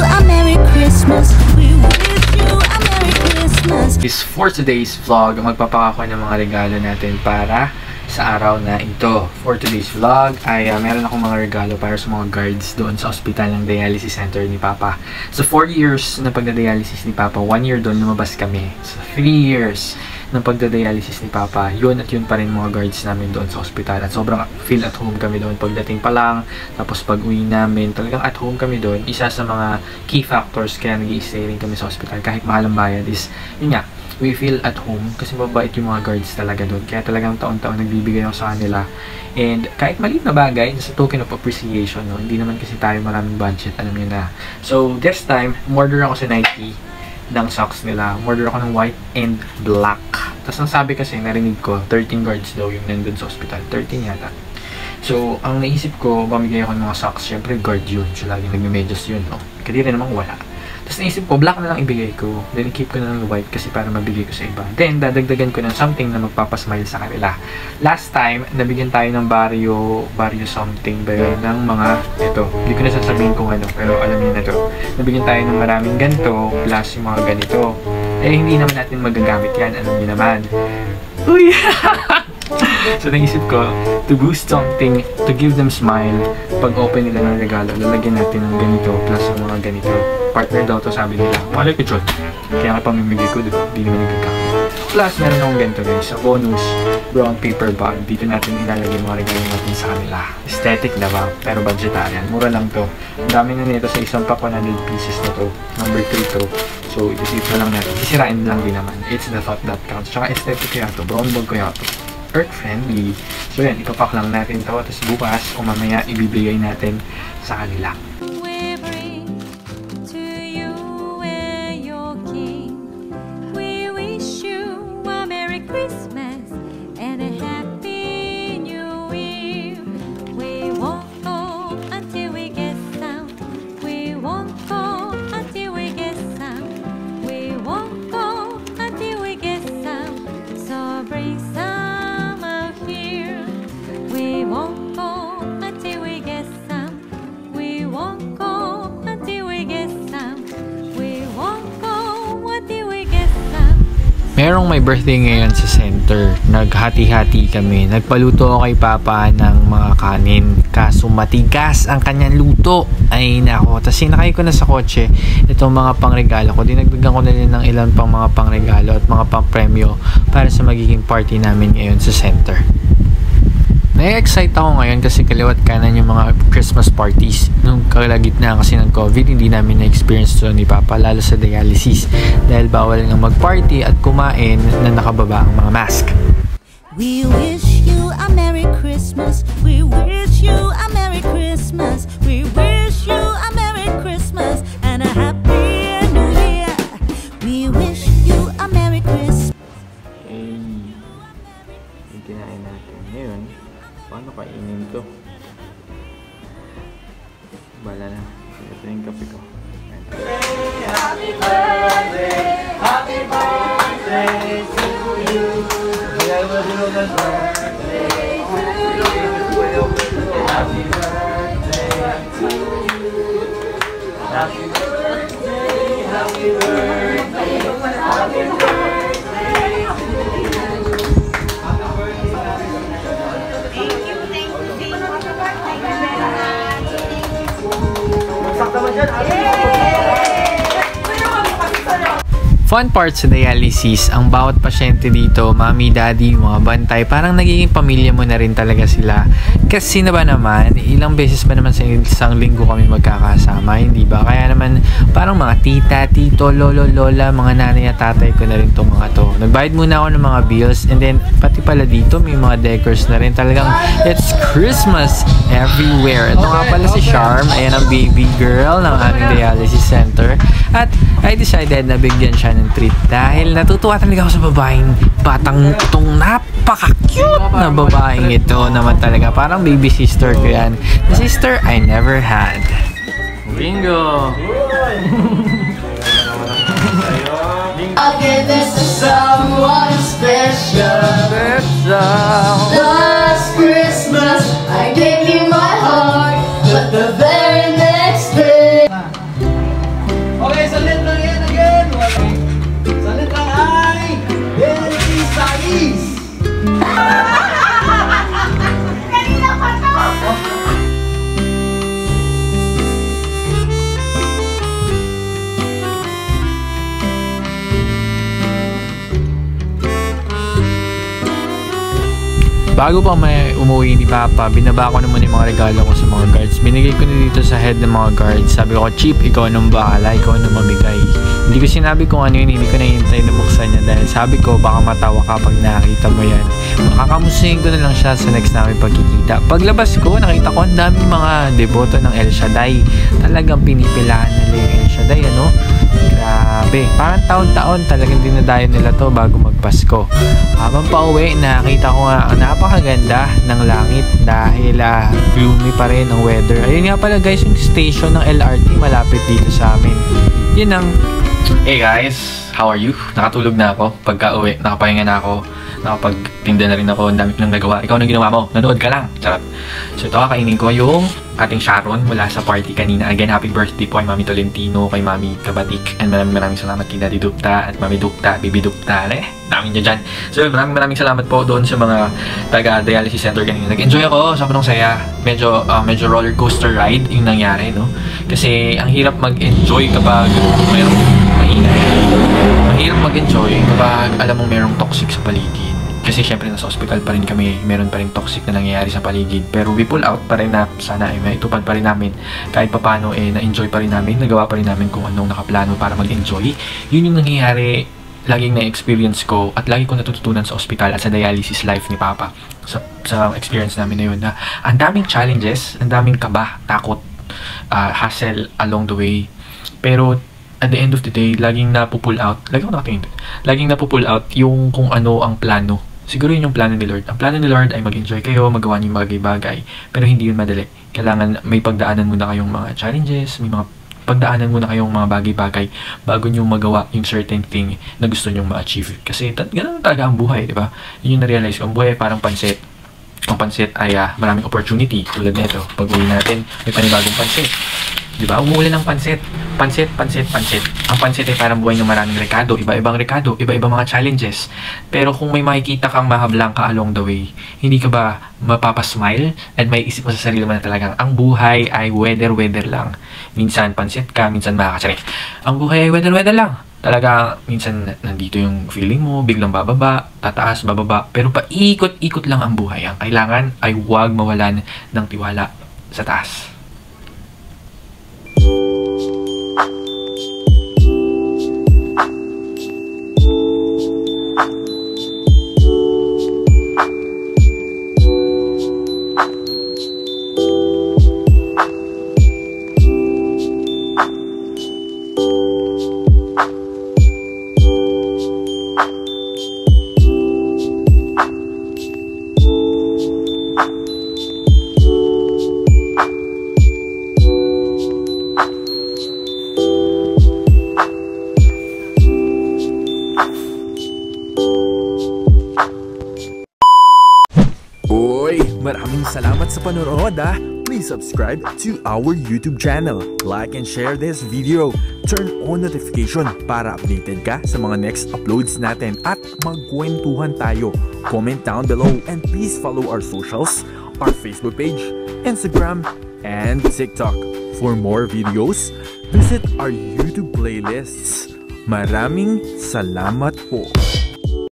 a Merry Christmas. We wish you a Merry Christmas. For today's vlog, magpapakako ng mga regalo natin para sa araw na ito. For today's vlog ay meron akong mga regalo para sa mga guards doon sa ospital ng dialysis center ni Papa. So 4 years na pagda-dialysis ni Papa, 1 year doon lumabas kami. So 3 years ng pagda-dialysis ni Papa, yun at yun pa rin mga guards namin doon sa ospital. At sobrang feel at home kami doon pagdating pa lang. Tapos pag uwi namin, talagang at home kami doon. Isa sa mga key factors kaya nag-i-stay rin kami sa ospital kahit mahal ang bayad is, yun nga, we feel at home kasi mabait yung mga guards talaga doon. Kaya talagang taon-taon nagbibigay ako sa kanila. And kahit maliit na bagay, it's a token of appreciation. No? Hindi naman kasi tayo maraming budget, alam niyo na. So this time, order ako sa Nike ng socks nila. Order ako ng white and black. Tapos ang sabi kasi, narinig ko, 13 guards daw yung nandun sa hospital. 13 yata. So, ang naisip ko, mamigay ako ng mga socks. Siyempre, guard yun. So, laging nagme-medyas yun, no? Kasi rin namang wala. Tapos naisip ko, black na lang ibigay ko. Then, i-keep ko na ng white kasi para mabigay ko sa iba. Then, dadagdagan ko ng something na magpapasmile sa kanila. Last time, nabigyan tayo ng barrio something ba yun, ng mga, ito, hindi ko na sasabihin kung ano, pero alam niyo na to. Nabigyan tayo ng maraming ganito, plus yung mga ganito. Eh, hindi naman natin magagamit yan, alam niyo naman. Uy! So, naisip ko, to boost something, to give them smile, pag open nila ng regalo, lalagyan natin ng ganito, plus yung mga ganito. Partner daw to, sabi nila. Malay ko dyan. Kaya nga pamimigay ko, diba? Hindi naman nagkakama. Plus, meron akong ganito guys, sa bonus brown paper bag. Dito natin ilalagay mga regalo natin sa kanila. Aesthetic na ba? Pero budgetarian. Mura lang to. Ang dami na nito sa isang pack 100 pieces na to. Number 3 to. So, isip na lang natin. Sisirain lang din naman. It's the thought that counts. Tsaka aesthetic kaya to. Brown bag kaya to. Earth-friendly. So, yan. Ipapak lang natin to. Tapos bukas o mamaya ibibigay natin sa kanila. Merong may birthday ngayon sa center. Naghati-hati kami. Nagpaluto ako kay Papa ng mga kanin. Kaso matigas ang kanyang luto. Ay nako. Tapos sinakay ko na sa kotse itong mga pangregalo ko. Dinagdagan ko na din ng ilan pang mga pangregalo at mga pangpremyo para sa magiging party namin ngayon sa center. Na-excite ako ngayon kasi kaliwat kanan yung mga Christmas parties. Nung kalagitnaan kasi ng COVID, hindi namin na-experience ito ni Papa, lalo sa dialysis. Dahil bawal nga mag-party at kumain na nakababa ang mga mask. We wish you a Merry Christmas. We wish you a Merry Christmas. We wish you a Merry Christmas and a Happy New Year. We wish you a Merry Christmas. Hey, yung kinain natin ngayon. Paano kainin to? Bala na. Ito yung kape ko. Happy birthday! Happy birthday to you! Happy birthday to you! Happy birthday to you! Happy birthday! Happy birthday! Happy birthday! Fun part sa dialysis, ang bawat pasyente dito, mami, daddy, mga bantay, parang nagiging pamilya mo na rin talaga sila. Kasi na ba naman, ilang beses ba naman sa isang linggo kami magkakasama, hindi ba? Kaya naman, parang mga tita, tito, lolo, lola, mga nanay at tatay ko na rin itong mga to. Nagbayad muna ako ng mga bills, and then, pati pala dito, may mga decors na rin. Talagang, it's Christmas everywhere. Ito nga pala si Charm, ayan ang baby girl ng aming dialysis center. At, I decided na bigyan siya ng treat dahil natutuwa talaga ako sa babaeng batang itong napaka-cute na babaeng ito naman talaga. Parang baby sister ko yan. The sister I never had. Bingo! I'll give this to someone special. Last Christmas I gave you my heart, but the very next day bago pa may umuwi ni Papa, binaba ko naman yung mga regalo ko sa mga guards. Binigay ko na dito sa head ng mga guards. Sabi ko, Chip, ikaw nung bahala, ikaw nung mamigay. Hindi ko sinabi kung ano yun, hindi ko nahihintay na buksan niya dahil sabi ko, baka matawa ka pag nakakita mo yan. Makakamusahin ko na lang siya sa next namin pagkikita. Paglabas ko, nakita ko ang daming mga deboto ng El Shaddai. Talagang pinipilahan nila yung El Shaddai, ano? Grabe, parang taon-taon talagang dinadayo nila to bago magpasko. Habang pauwi, nakita ko nga ang napakaganda ng langit dahil gloomy pa rin ang weather. Ayun nga pala guys, yung station ng LRT malapit dito sa amin. Yun ang... Hey guys, how are you? Nakatulog na ako. Pagka uwi, nakapahinga na ako. Nakapagtinda na rin ako. Ang dami ko nang nagawa. Ikaw nang ginawa mo? Nanood ka lang. Charot. So ito, kakainin ko yung ating Sharon mula sa party kanina. Again, happy birthday po kay Mami Tolentino, kay Mami Kabatik, and maraming salamat kay Daddy Dukta at Mami Dukta, Bibi Dukta. Daming dyan. So maraming salamat po doon sa mga taga-dialysis center kanina. Nag-enjoy ako. Sobrang saya. Medyo roller coaster ride yung nangyari, no? Kasi ang hirap mag-enjoy kapag mayroong mahirap mag-enjoy kapag alam mong merong toxic sa paligid. Kasi syempre nasa hospital pa rin kami, meron pa rin toxic na nangyayari sa paligid. Pero we pull out pa rin na sana maitupad pa rin namin. Kahit papano na-enjoy pa rin namin, nagawa pa rin namin kung anong nakaplano para mag-enjoy. Yun yung nangyayari, laging na-experience ko at lagi ko natututunan sa hospital at sa dialysis life ni Papa. Sa experience namin na yun na ang daming challenges, ang daming kaba, takot, hassle along the way. Pero at the end of the day, laging napupull out. Laging napupull out yung kung ano ang plano. Siguro yun yung plano ni Lord. Ang plano ni Lord ay mag-enjoy kayo, magawa niyo yung bagay-bagay. Pero hindi yun madali. Kailangan may pagdaanan muna kayong mga challenges, may mga pagdaanan muna kayong mga bagay-bagay bago niyo magawa yung certain thing na gusto niyo ma-achieve. Kasi ganun talaga ang buhay, di ba? Yun yung na-realize ko. Ang buhay ay parang pansit. Ang pansit ay maraming opportunity. Tulad nito, pag-uwi natin, may panibagong pansit. Diba? Umuulan ng pansit. Pansit. Ang pansit ay parang buhay ng maraming rekado. Iba-ibang rekado. Iba-ibang mga challenges. Pero kung may makikita kang mahablang ka along the way, hindi ka ba mapapasmile? At may isip mo sa sarili mo na talagang ang buhay ay weather lang. Minsan pansit ka, minsan makakasarik. Ang buhay ay weather lang. Talaga, minsan nandito yung feeling mo, biglang bababa, tataas, bababa. Pero paikot-ikot lang ang buhay. Ang kailangan ay huwag mawalan ng tiwala sa taas. Maraming salamat sa panonood ah! Please subscribe to our YouTube channel. Like and share this video. Turn on notification para updated ka sa mga next uploads natin at magkwentuhan tayo. Comment down below and please follow our socials, our Facebook page, Instagram, and TikTok. For more videos, visit our YouTube playlists. Maraming salamat po!